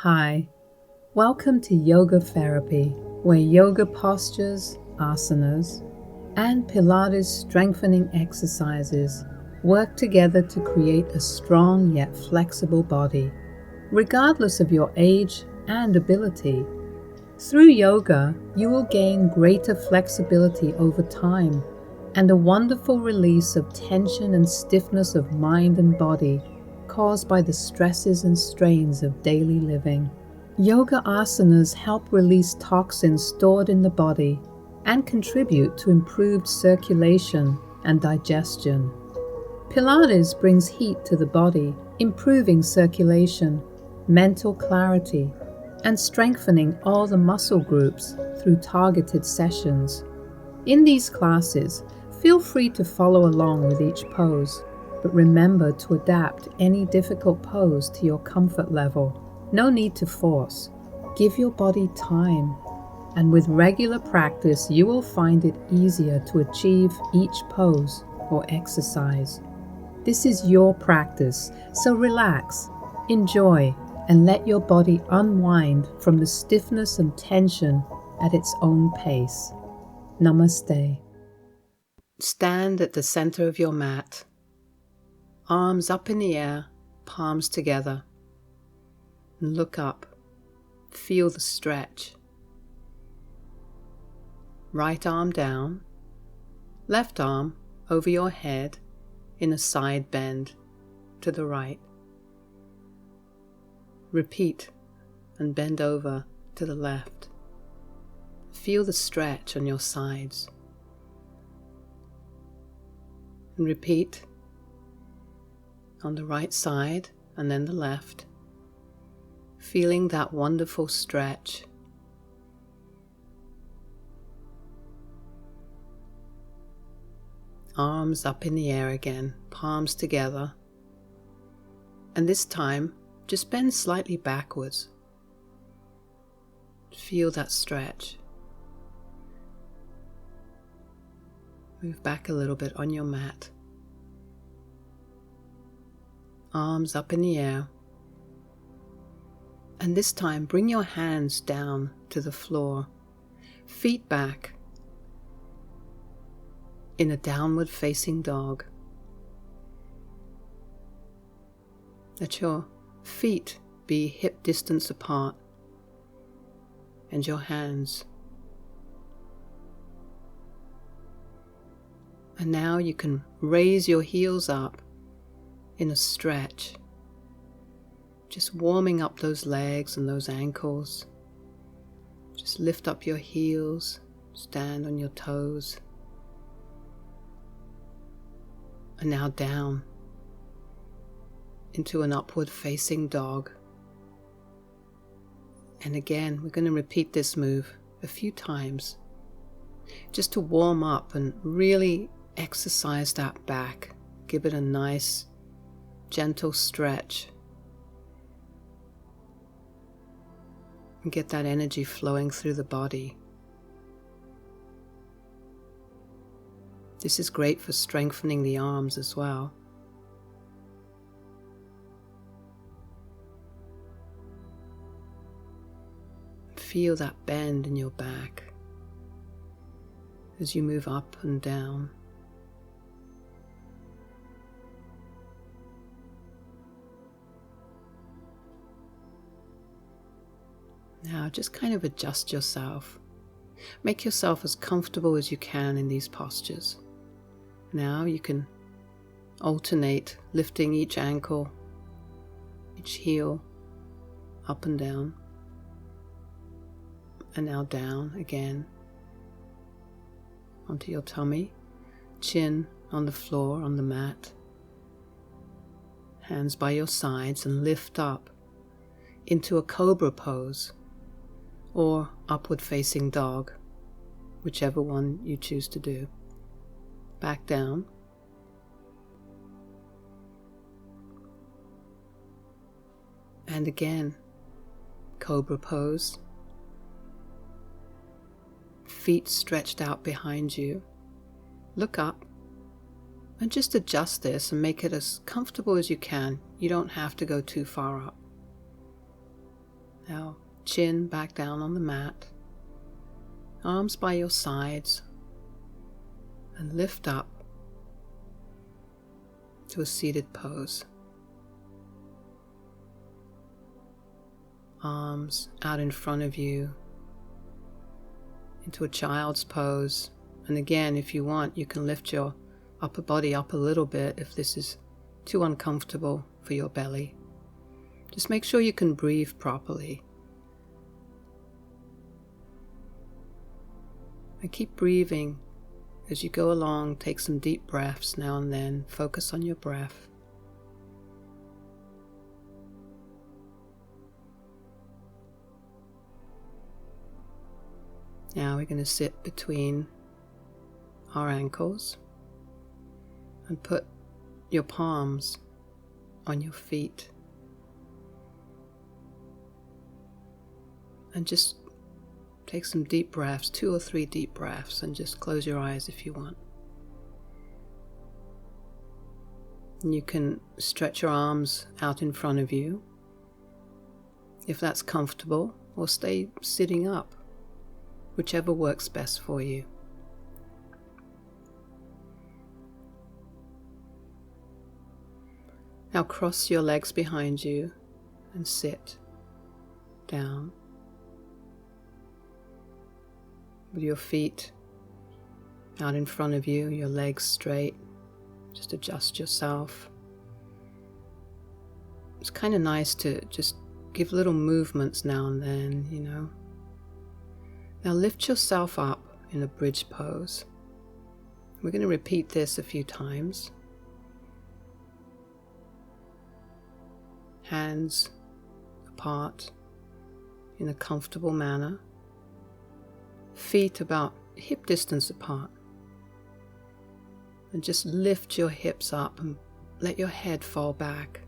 Hi, welcome to Yoga Therapy, where yoga postures, asanas, and Pilates strengthening exercises work together to create a strong yet flexible body, regardless of your age and ability. Through yoga, you will gain greater flexibility over time and a wonderful release of tension and stiffness of mind and body caused by the stresses and strains of daily living. Yoga asanas help release toxins stored in the body and contribute to improved circulation and digestion. Pilates brings heat to the body, improving circulation, mental clarity, and strengthening all the muscle groups through targeted sessions. In these classes, feel free to follow along with each pose, but remember to adapt any difficult pose to your comfort level. No need to force. Give your body time, and with regular practice, you will find it easier to achieve each pose or exercise. This is your practice, so relax, enjoy, and let your body unwind from the stiffness and tension at its own pace. Namaste. Stand at the center of your mat. Arms up in the air, palms together. And look up. Feel the stretch. Right arm down. Left arm over your head in a side bend to the right. Repeat and bend over to the left. Feel the stretch on your sides. And repeat on the right side and then the left, feeling that wonderful stretch. Arms up in the air again, palms together, and this time just bend slightly backwards. Feel that stretch. Move back a little bit on your mat. Arms up in the air. And this time, bring your hands down to the floor, feet back in a downward facing dog. Let your feet be hip distance apart and your hands. And now you can raise your heels up in a stretch, just warming up those legs and those ankles. Just lift up your heels, stand on your toes. And now down into an upward facing dog. And again, we're going to repeat this move a few times just to warm up and really exercise that back. Give it a nice gentle stretch and get that energy flowing through the body. This is great for strengthening the arms as well. Feel that bend in your back as you move up and down. Now just kind of adjust yourself. Make yourself as comfortable as you can in these postures. Now you can alternate lifting each ankle, each heel, up and down. And now down again onto your tummy, chin on the floor, on the mat. Hands by your sides and lift up into a cobra pose or upward facing dog, whichever one you choose to do. Back down. And again, cobra pose. Feet stretched out behind you. Look up and just adjust this and make it as comfortable as you can. You don't have to go too far up. Now, chin back down on the mat, arms by your sides, and lift up to a seated pose. Arms out in front of you into a child's pose. And again, if you want, you can lift your upper body up a little bit if this is too uncomfortable for your belly. Just make sure you can breathe properly. And keep breathing as you go along. Take some deep breaths now and then. Focus on your breath. Now we're going to sit between our ankles and put your palms on your feet. And just take some deep breaths, 2 or 3 deep breaths, and just close your eyes if you want. And you can stretch your arms out in front of you if that's comfortable, or stay sitting up, whichever works best for you. Now cross your legs behind you and sit down with your feet out in front of you, your legs straight. Just adjust yourself. It's kind of nice to just give little movements now and then, you know. Now lift yourself up in a bridge pose. We're going to repeat this a few times. Hands apart in a comfortable manner. Feet about hip distance apart. And just lift your hips up and let your head fall back.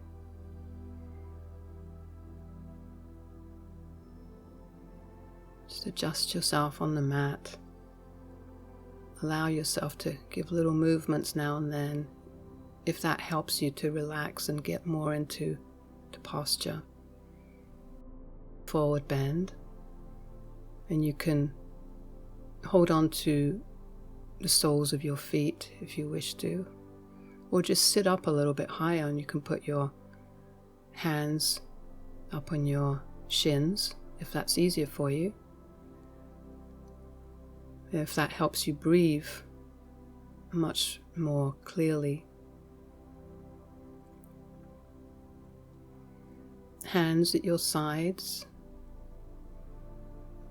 Just adjust yourself on the mat. Allow yourself to give little movements now and then, if that helps you to relax and get more into posture. Forward bend, and you can hold on to the soles of your feet if you wish to, or just sit up a little bit higher, and you can put your hands up on your shins if that's easier for you. If that helps you breathe much more clearly. Hands at your sides.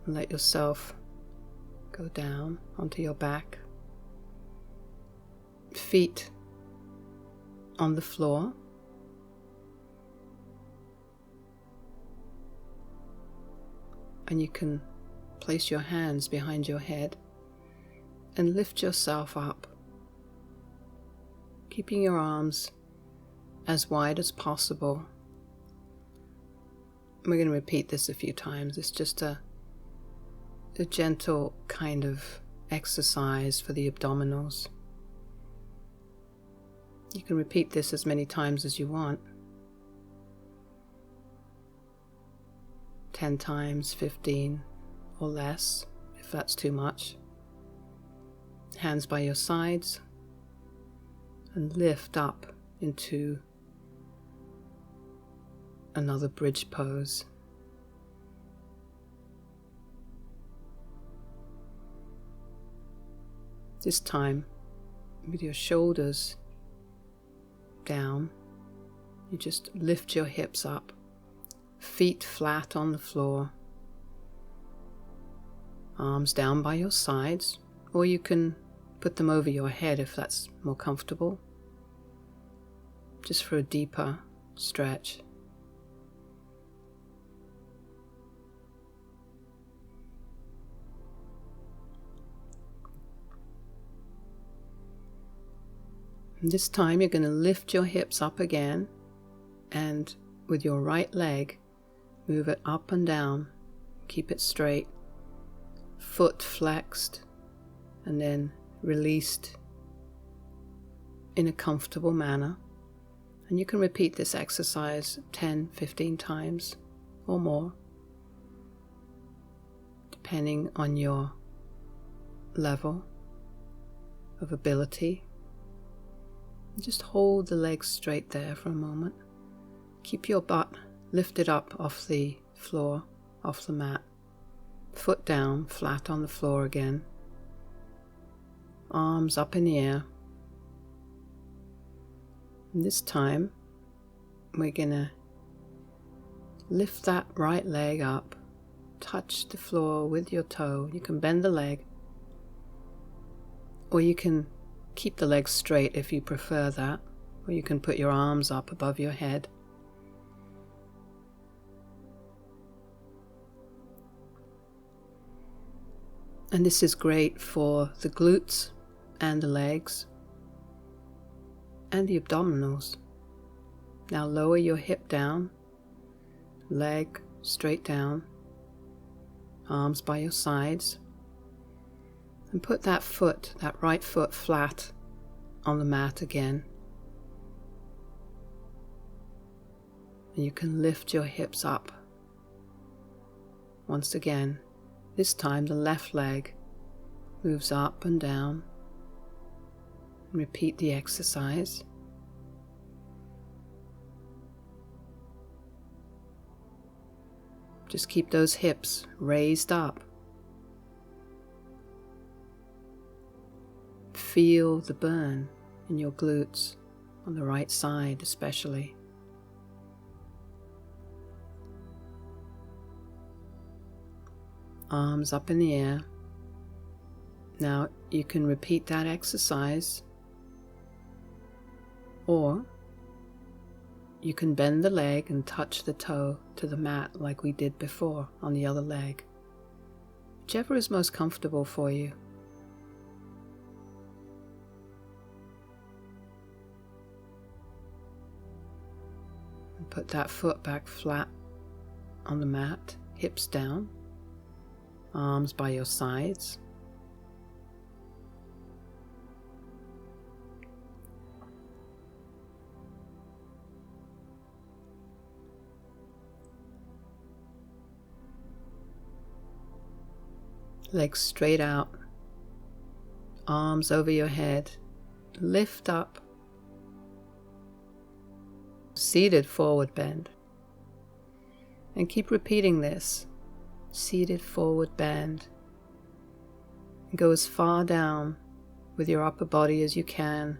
Let yourself go down onto your back. Feet on the floor. And you can place your hands behind your head and lift yourself up, keeping your arms as wide as possible. We're going to repeat this a few times. It's just a gentle kind of exercise for the abdominals. You can repeat this as many times as you want. 10 times, 15 or less, if that's too much. Hands by your sides, and lift up into another bridge pose. This time, with your shoulders down, you just lift your hips up, feet flat on the floor, arms down by your sides, or you can put them over your head if that's more comfortable, just for a deeper stretch. And this time you're going to lift your hips up again, and with your right leg, move it up and down. Keep it straight. Foot flexed, and then released in a comfortable manner. And you can repeat this exercise 10, 15 times or more. depending on your level of ability. Just hold the legs straight there for a moment. Keep your butt lifted up off the floor, off the mat. Foot down, flat on the floor again. Arms up in the air. And this time, we're going to lift that right leg up. Touch the floor with your toe. You can bend the leg, or you can keep the legs straight if you prefer that, or you can put your arms up above your head. And this is great for the glutes and the legs and the abdominals. Now lower your hip down, leg straight down, arms by your sides, and put that foot, that right foot, flat on the mat again. And you can lift your hips up. Once again, this time the left leg moves up and down. Repeat the exercise. Just keep those hips raised up. Feel the burn in your glutes, on the right side especially. Arms up in the air. Now you can repeat that exercise, or you can bend the leg and touch the toe to the mat like we did before on the other leg. Whichever is most comfortable for you. And put that foot back flat on the mat, hips down, arms by your sides. Legs straight out, arms over your head, lift up, seated forward bend. And keep repeating this, seated forward bend. And go as far down with your upper body as you can.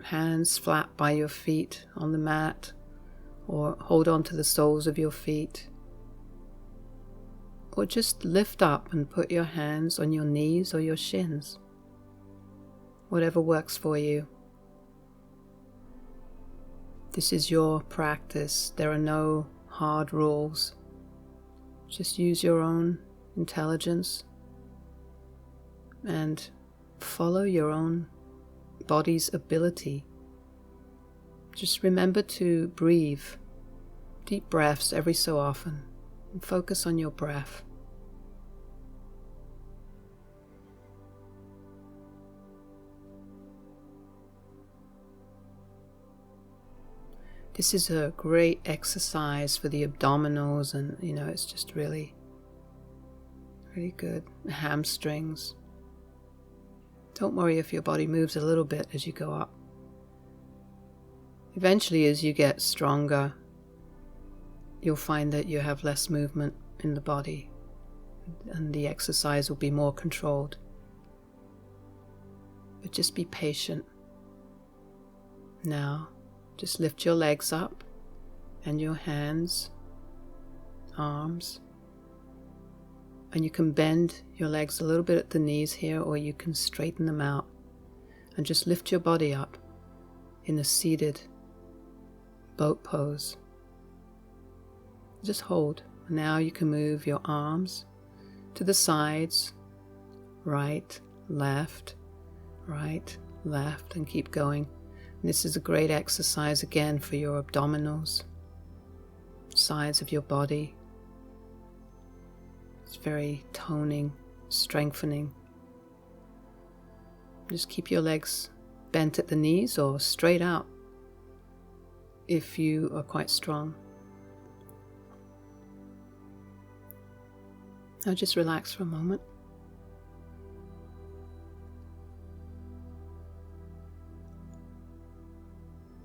Hands flat by your feet on the mat, or hold on to the soles of your feet, or just lift up and put your hands on your knees or your shins, whatever works for you. This is your practice. There are no hard rules. Just use your own intelligence and follow your own body's ability. Just remember to breathe deep breaths every so often and focus on your breath. This is a great exercise for the abdominals, and it's just really, really good. Hamstrings. Don't worry if your body moves a little bit as you go up. Eventually, as you get stronger, you'll find that you have less movement in the body and the exercise will be more controlled. But just be patient. Now, just lift your legs up and your hands, arms, and you can bend your legs a little bit at the knees here, or you can straighten them out and just lift your body up in a seated boat pose. Just hold. Now you can move your arms to the sides, right, left, and keep going. And this is a great exercise again for your abdominals, sides of your body. It's very toning, strengthening. Just keep your legs bent at the knees or straight out. if you are quite strong. Now just relax for a moment.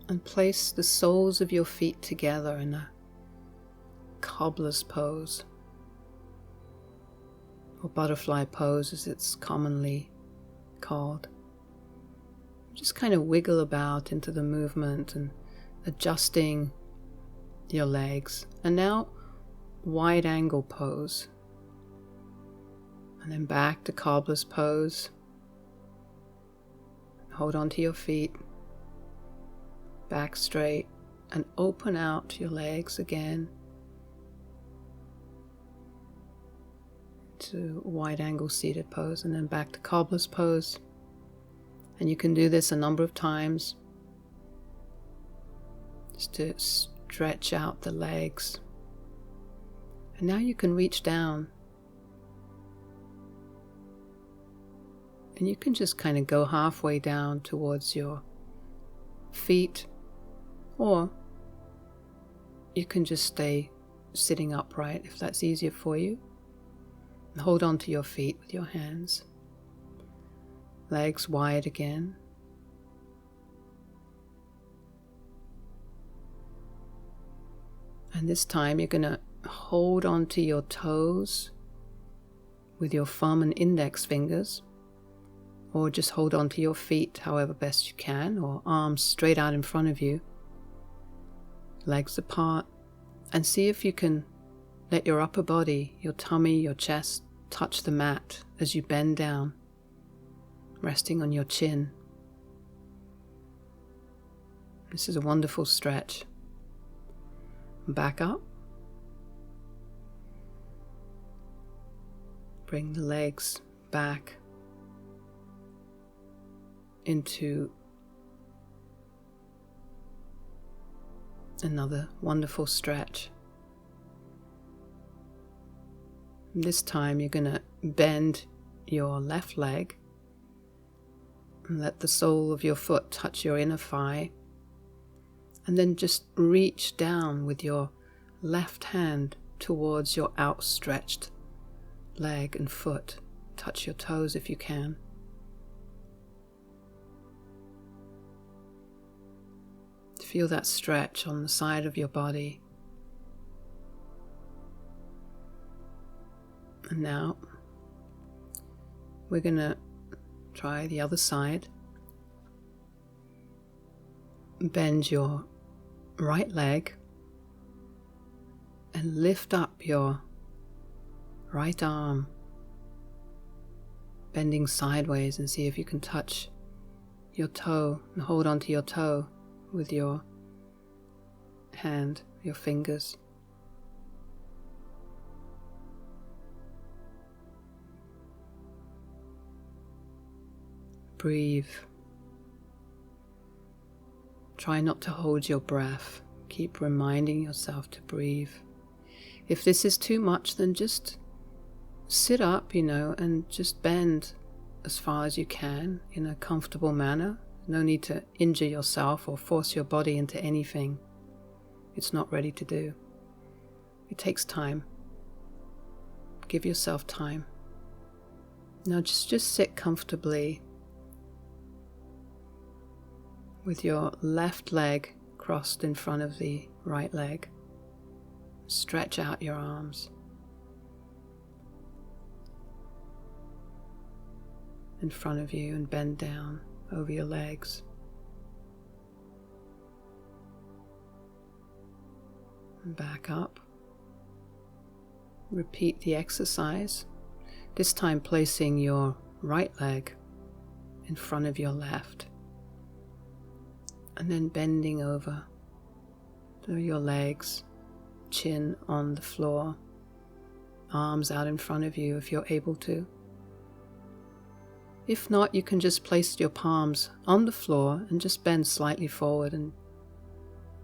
And place the soles of your feet together in a cobbler's pose, or butterfly pose as it's commonly called. Just kind of wiggle about into the movement and adjusting your legs. And now wide angle pose. And then back to cobbler's pose. Hold on to your feet. Back straight and open out your legs again to wide angle seated pose, and then back to cobbler's pose. And you can do this a number of times just to stretch out the legs. And now you can reach down and you can just kind of go halfway down towards your feet, or you can just stay sitting upright if that's easier for you. And hold on to your feet with your hands. Legs wide again. And this time you're going to hold on to your toes with your thumb and index fingers, or just hold on to your feet however best you can, or arms straight out in front of you, legs apart, and see if you can let your upper body, your tummy, your chest touch the mat as you bend down, resting on your chin. This is a wonderful stretch. Back up. Bring the legs back into another wonderful stretch. And this time you're going to bend your left leg and let the sole of your foot touch your inner thigh, and then just reach down with your left hand towards your outstretched leg and foot. Touch your toes if you can. Feel that stretch on the side of your body. And now we're going to try the other side. Bend your right leg and lift up your right arm, bending sideways, and see if you can touch your toe and hold onto your toe with your hand, your fingers. Breathe. Try not to hold your breath. Keep reminding yourself to breathe. If this is too much, then just sit up, and just bend as far as you can in a comfortable manner. No need to injure yourself or force your body into anything it's not ready to do. It takes time. Give yourself time. Now just sit comfortably with your left leg crossed in front of the right leg. Stretch out your arms in front of you and bend down over your legs. And back up. Repeat the exercise, this time placing your right leg in front of your left, and then bending over through your legs, chin on the floor, arms out in front of you if you're able to. If not, you can just place your palms on the floor and just bend slightly forward, and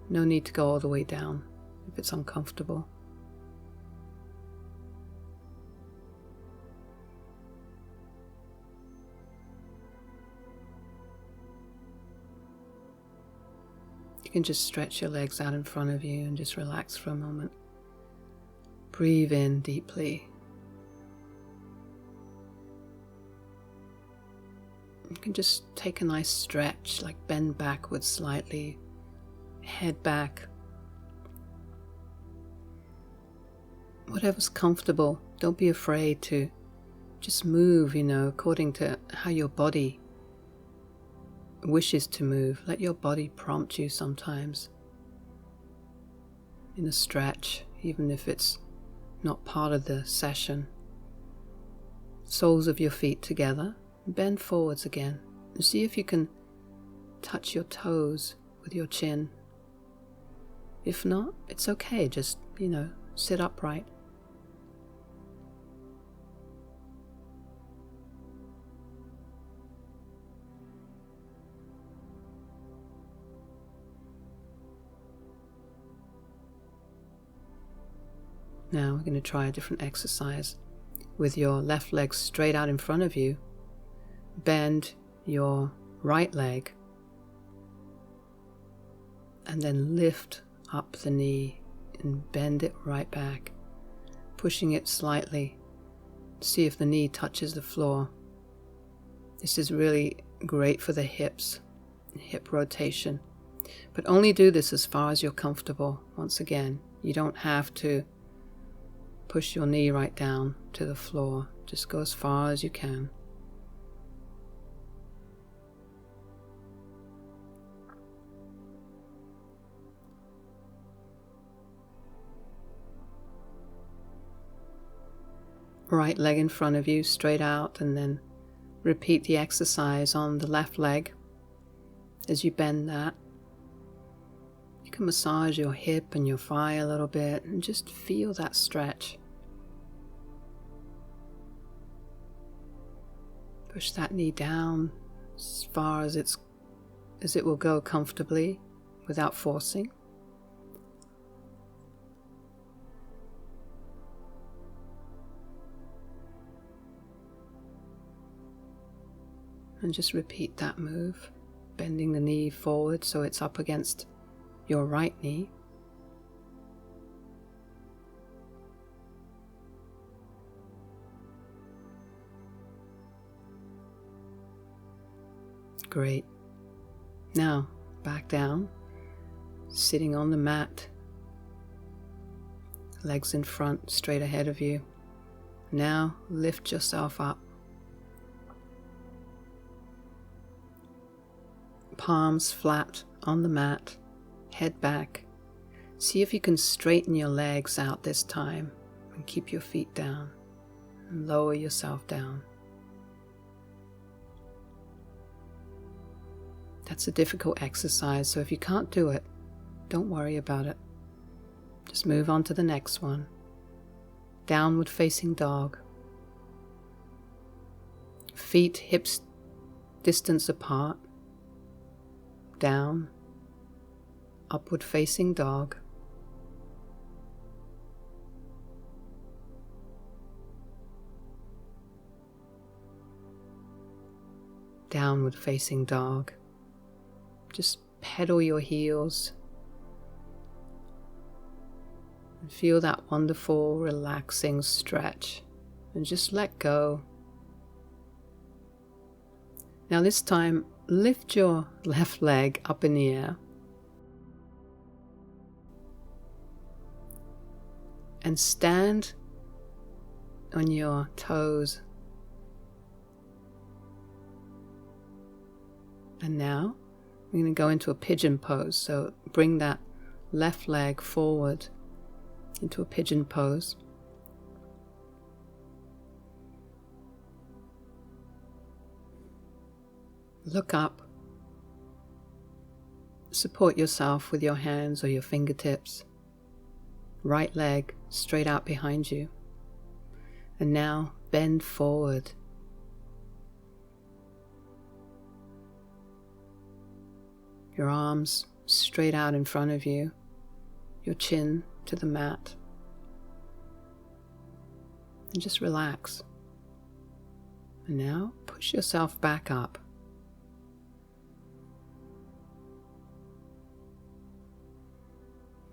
no need to go all the way down if it's uncomfortable. You can just stretch your legs out in front of you and just relax for a moment. Breathe in deeply. You can just take a nice stretch, like bend backwards slightly, head back. Whatever's comfortable. Don't be afraid to just move, according to how your body wishes to move. Let your body prompt you sometimes in a stretch, even if it's not part of the session. Soles of your feet together. Bend forwards again and see if you can touch your toes with your chin. If not, it's okay. Just, sit upright. Now we're going to try a different exercise. With your left leg straight out in front of you, bend your right leg and then lift up the knee and bend it right back, pushing it slightly. See if the knee touches the floor. This is really great for the hips, hip rotation. But only do this as far as you're comfortable. Once again, you don't have to push your knee right down to the floor. Just go as far as you can. Right leg in front of you, straight out, and then repeat the exercise on the left leg. As you bend that, you can massage your hip and your thigh a little bit and just feel that stretch. Push that knee down as far as it will go comfortably without forcing. And just repeat that move, bending the knee forward so it's up against your right knee. Great. Now, back down, sitting on the mat, legs in front, straight ahead of you. Now, lift yourself up. Palms flat on the mat, head back. See if you can straighten your legs out this time and keep your feet down and lower yourself down. That's a difficult exercise, so if you can't do it, don't worry about it. Just move on to the next one. Downward facing dog. Feet hips distance apart. Down, upward facing dog. Downward facing dog. Just pedal your heels and feel that wonderful, relaxing stretch and just let go. Now this time, lift your left leg up in the air and stand on your toes. And now we're going to go into a pigeon pose. So bring that left leg forward into a pigeon pose. Look up. Support yourself with your hands or your fingertips. Right leg straight out behind you. And now bend forward. Your arms straight out in front of you. Your chin to the mat. And just relax. And now push yourself back up.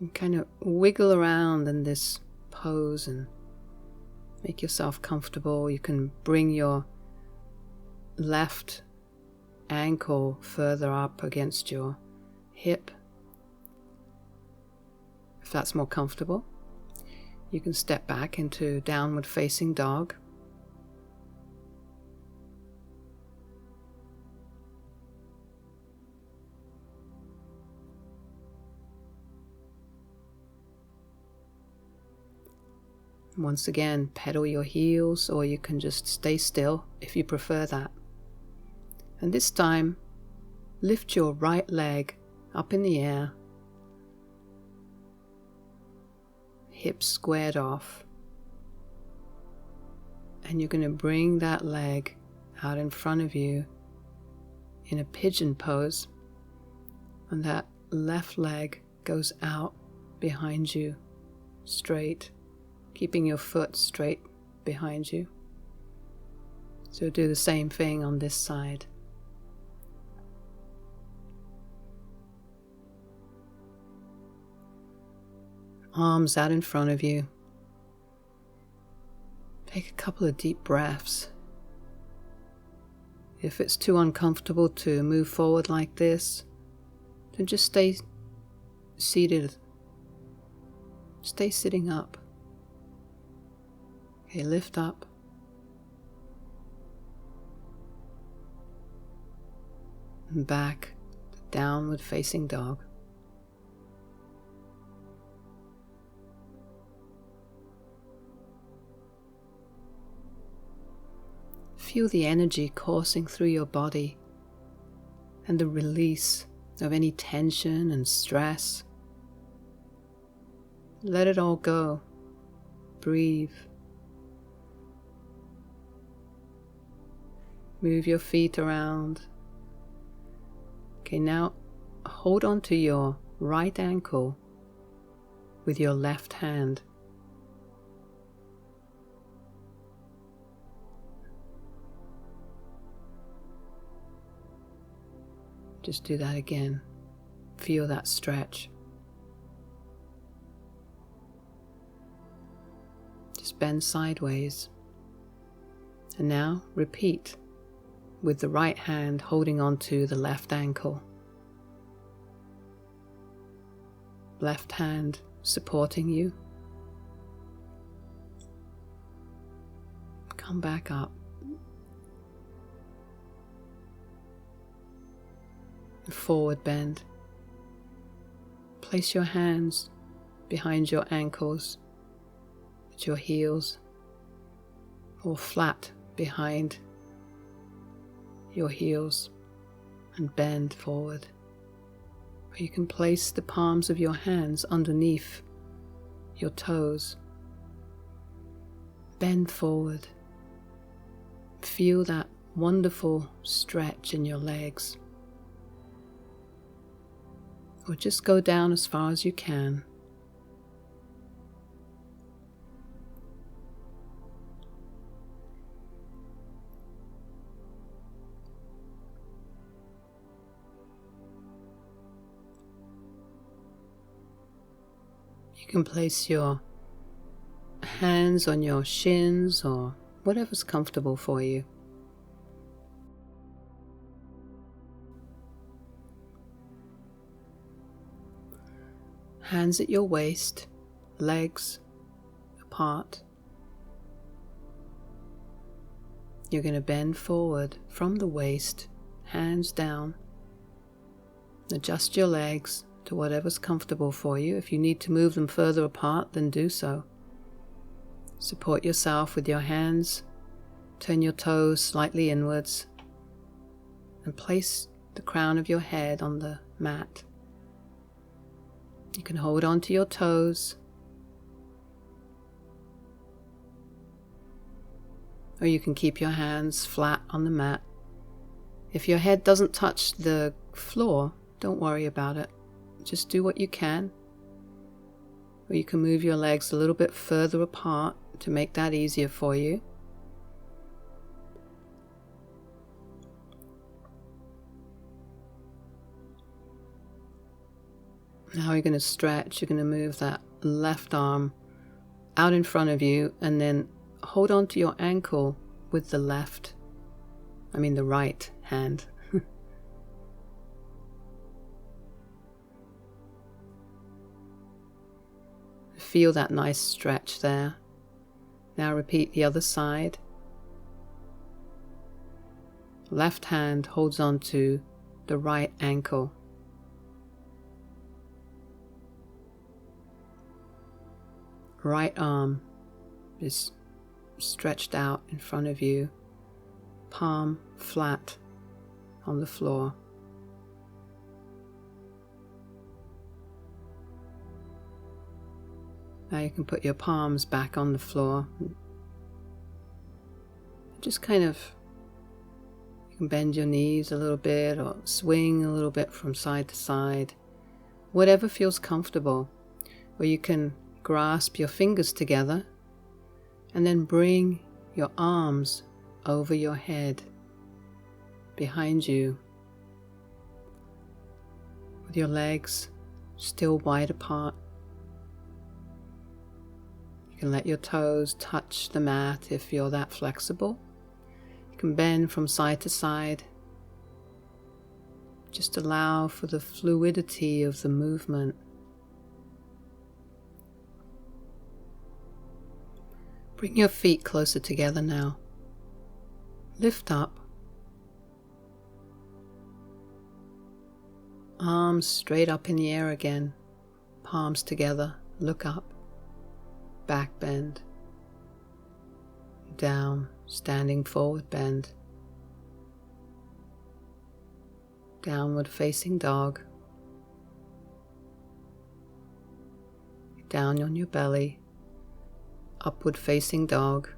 And kind of wiggle around in this pose and make yourself comfortable. You can bring your left ankle further up against your hip if that's more comfortable. You can step back into downward facing dog. Once again, pedal your heels, or you can just stay still if you prefer that. And this time, lift your right leg up in the air, hips squared off, and you're going to bring that leg out in front of you in a pigeon pose, and that left leg goes out behind you, straight, keeping your foot straight behind you. So do the same thing on this side. Arms out in front of you. Take a couple of deep breaths. If it's too uncomfortable to move forward like this, then just stay seated. Stay sitting up. Okay, lift up. And back to downward facing dog. Feel the energy coursing through your body and the release of any tension and stress. Let it all go. Breathe. Move your feet around. Okay, now hold on to your right ankle with your left hand. Just do that again. Feel that stretch. Just bend sideways. And now repeat with the right hand holding onto the left ankle. Left hand supporting you. Come back up. Forward bend. Place your hands behind your ankles at your heels, or flat behind your heels, and bend forward. Or you can place the palms of your hands underneath your toes. Bend forward. Feel that wonderful stretch in your legs. Or just go down as far as you can. You can place your hands on your shins or whatever's comfortable for you. Hands at your waist, legs apart. You're going to bend forward from the waist, hands down. Adjust your legs to whatever's comfortable for you. If you need to move them further apart, then do so. Support yourself with your hands. Turn your toes slightly inwards and place the crown of your head on the mat. You can hold on to your toes, or you can keep your hands flat on the mat. If your head doesn't touch the floor, don't worry about it. Just do what you can. Or you can move your legs a little bit further apart to make that easier for you. Now you're going to stretch. You're going to move that left arm out in front of you and then hold on to your ankle with the right hand. Feel that nice stretch there. Now repeat the other side. Left hand holds on to the right ankle. Right arm is stretched out in front of you, palm flat on the floor. Now you can put your palms back on the floor. Just kind of, you can bend your knees a little bit or swing a little bit from side to side, whatever feels comfortable. Or you can grasp your fingers together and then bring your arms over your head, behind you, with your legs still wide apart. You can let your toes touch the mat if you're that flexible. You can bend from side to side. Just allow for the fluidity of the movement. Bring your feet closer together now. Lift up. Arms straight up in the air again. Palms together. Look up. Back bend. Down. Standing forward bend. Downward facing dog. Down on your belly. Upward facing dog.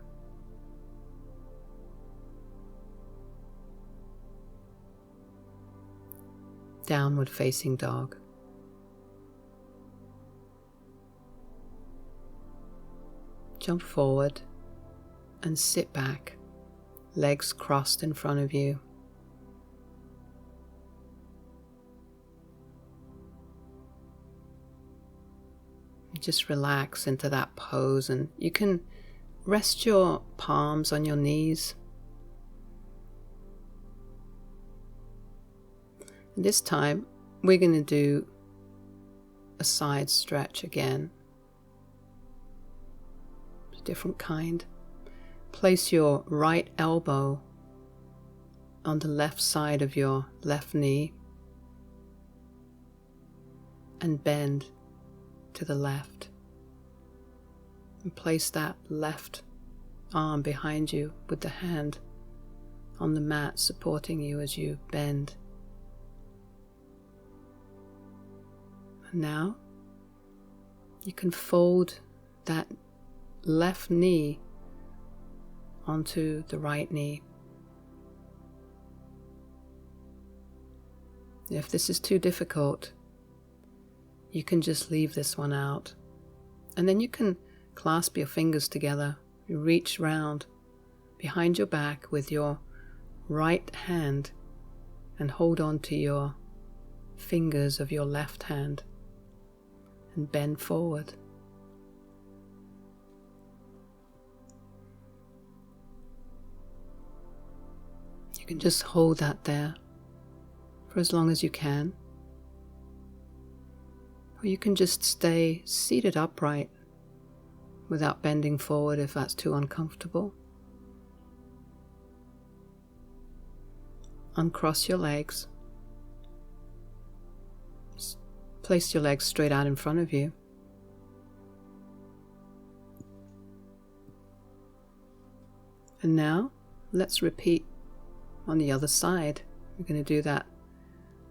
Downward facing dog. Jump forward and sit back, legs crossed in front of you. Just relax into that pose, and you can rest your palms on your knees. This time we're going to do a side stretch again. A different kind. Place your right elbow on the left side of your left knee and bend to the left, and place that left arm behind you with the hand on the mat supporting you as you bend. And now you can fold that left knee onto the right knee. If this is too difficult, you can just leave this one out. And then you can clasp your fingers together, reach round behind your back with your right hand and hold on to your fingers of your left hand and bend forward. You can just hold that there for as long as you can. Or you can just stay seated upright without bending forward if that's too uncomfortable. Uncross your legs. Place your legs straight out in front of you. And now let's repeat on the other side. We're going to do that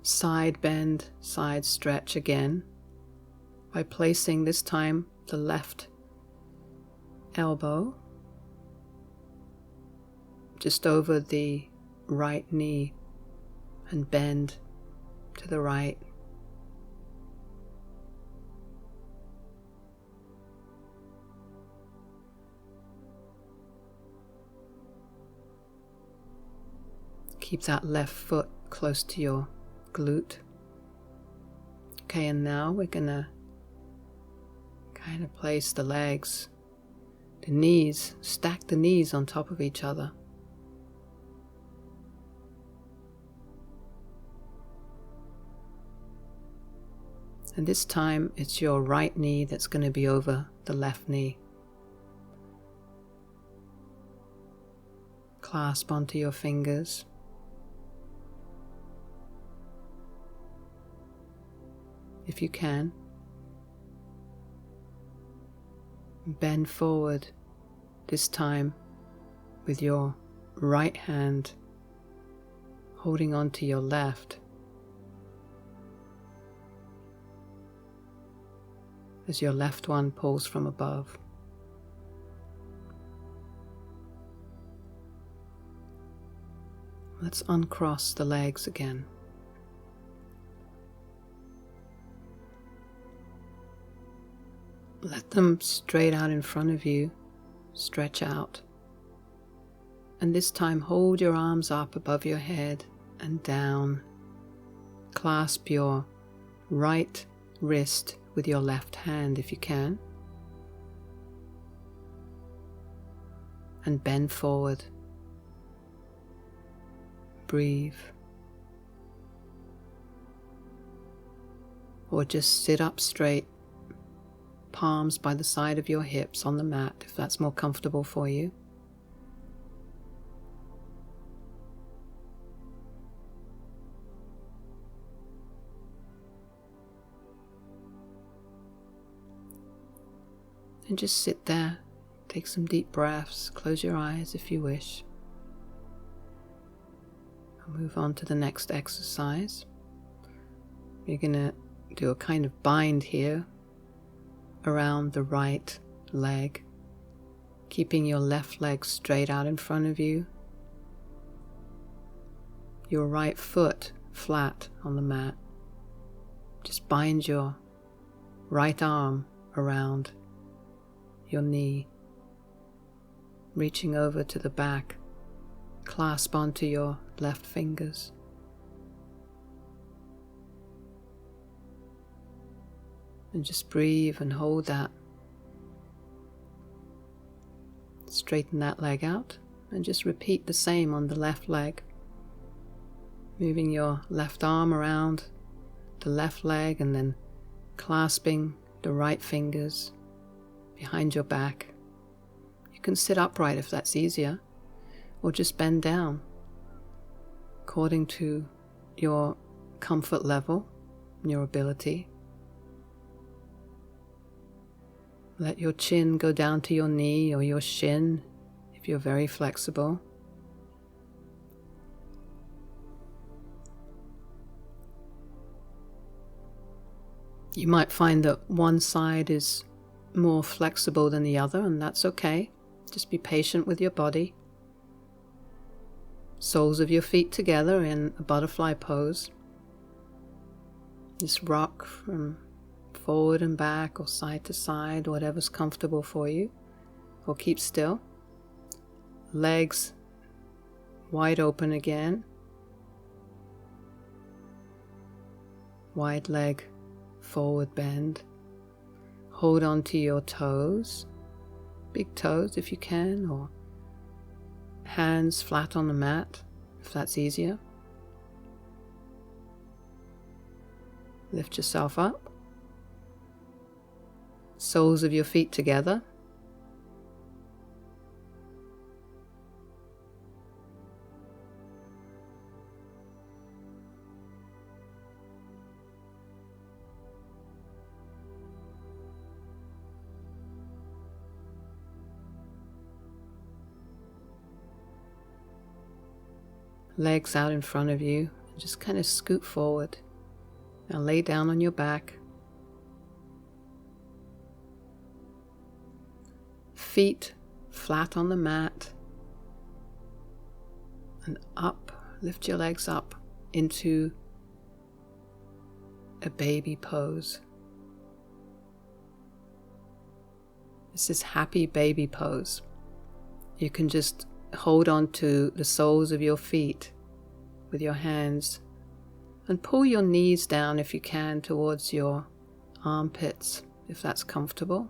side bend, side stretch again, by placing this time the left elbow just over the right knee and bend to the right. Keep that left foot close to your glute. You Okay, and now we're gonna kind of place the legs, the knees, stack the knees on top of each other. And this time it's your right knee that's going to be over the left knee. Clasp onto your fingers. If you can. Bend forward, this time with your right hand holding onto your left, as your left one pulls from above. Let's uncross the legs again. Let them straight out in front of you, stretch out. And this time hold your arms up above your head and down. Clasp your right wrist with your left hand if you can. And bend forward. Breathe. Or just sit up straight, palms by the side of your hips on the mat if that's more comfortable for you. And just sit there, take some deep breaths, close your eyes if you wish. I'll move on to the next exercise. You're going to do a kind of bind here around the right leg, keeping your left leg straight out in front of you, your right foot flat on the mat. Just bind your right arm around your knee, reaching over to the back, clasp onto your left fingers. And just breathe and hold that. Straighten that leg out and just repeat the same on the left leg. Moving your left arm around the left leg and then clasping the right fingers behind your back. You can sit upright if that's easier, or just bend down according to your comfort level and your ability. Let your chin go down to your knee or your shin if you're very flexible. You might find that one side is more flexible than the other, and that's okay. Just be patient with your body. Soles of your feet together in a butterfly pose. Just rock from forward and back or side to side, whatever's comfortable for you, or keep still. Legs wide open again. Wide leg forward bend. Hold on to your toes, big toes if you can, or hands flat on the mat if that's easier. Lift yourself up. Soles of your feet together. Legs out in front of you, and just kind of scoot forward. Now lay down on your back. Feet flat on the mat, and up, lift your legs up into a baby pose. This is happy baby pose. You can just hold on to the soles of your feet with your hands And pull your knees down if you can towards your armpits, if that's comfortable.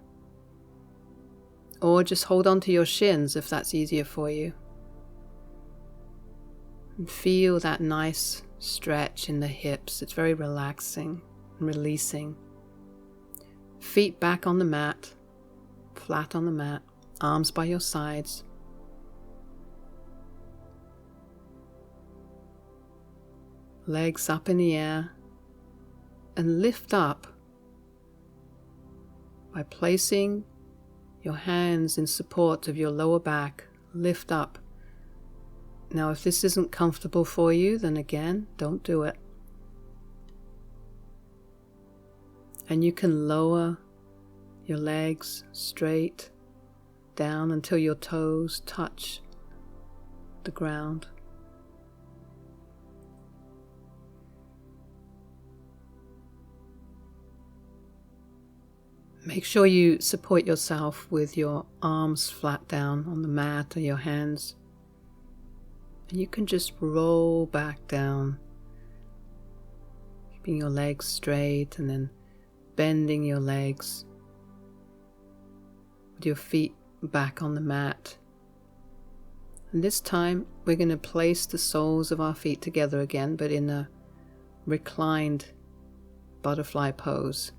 Or just hold on to your shins if that's easier for you. And feel that nice stretch in the hips. It's very relaxing and releasing. Feet back on the mat, flat on the mat, arms by your sides. Legs up in the air, and lift up by placing your hands in support of your lower back. Lift up. Now, if this isn't comfortable for you, then again, don't do it. And you can lower your legs straight down until your toes touch the ground. Make sure you support yourself with your arms flat down on the mat or your hands. And you can just roll back down, keeping your legs straight and then bending your legs with your feet back on the mat. And this time we're going to place the soles of our feet together again, but in a reclined butterfly pose.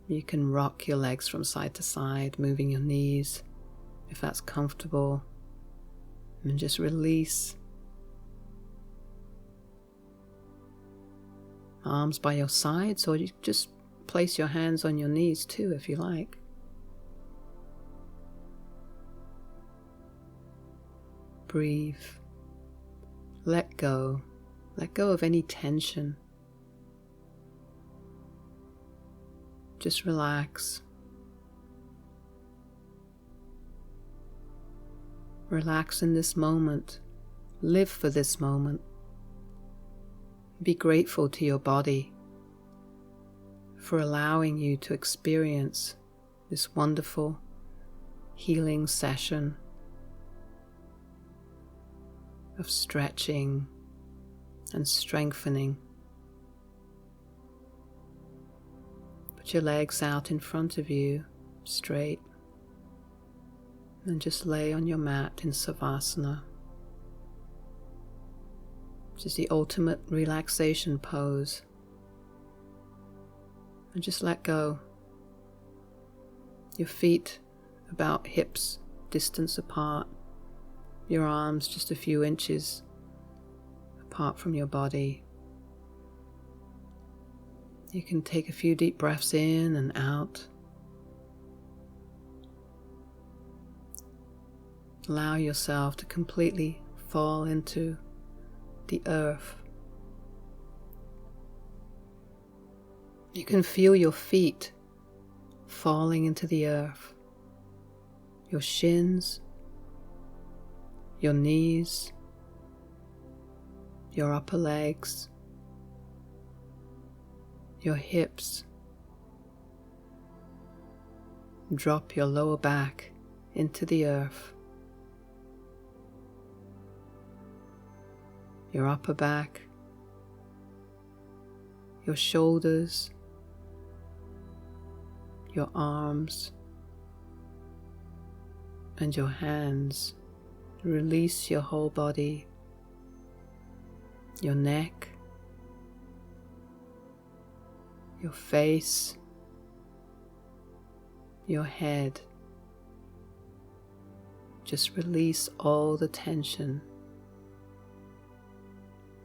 You can rock your legs from side to side, moving your knees if that's comfortable, and just release. Arms by your sides, or you just place your hands on your knees too if you like. Breathe. Let go. Let go of any tension. Just relax. Relax in this moment. Live for this moment. Be grateful to your body for allowing you to experience this wonderful healing session of stretching and strengthening. Put your legs out in front of you, straight, and just lay on your mat in Savasana, which is the ultimate relaxation pose. And just let go. Your feet about hips distance apart, your arms just a few inches apart from your body. You can take a few deep breaths in and out. Allow yourself to completely fall into the earth. You can feel your feet falling into the earth, your shins, your knees, your upper legs, your hips. Drop your lower back into the earth. Your upper back, your shoulders, your arms, and your hands. Release your whole body, your neck, your face, your head. Just release all the tension.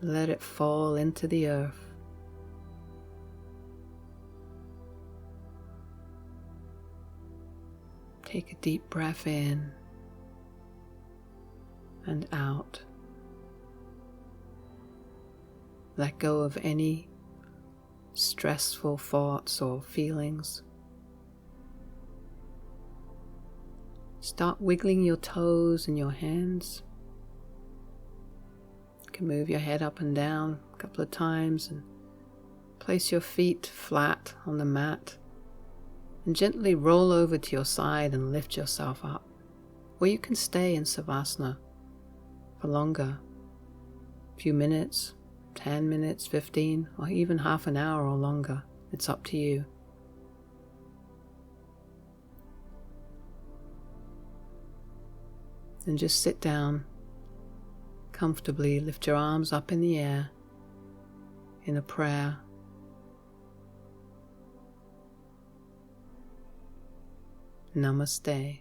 Let it fall into the earth. Take a deep breath in and out. Let go of any stressful thoughts or feelings. Start wiggling your toes and your hands. You can move your head up and down a couple of times and place your feet flat on the mat and gently roll over to your side and lift yourself up. Or you can stay in Savasana for longer. A few minutes, 10 minutes, 15, or even half an hour or longer. It's up to you. And just sit down comfortably, lift your arms up in the air in a prayer. Namaste.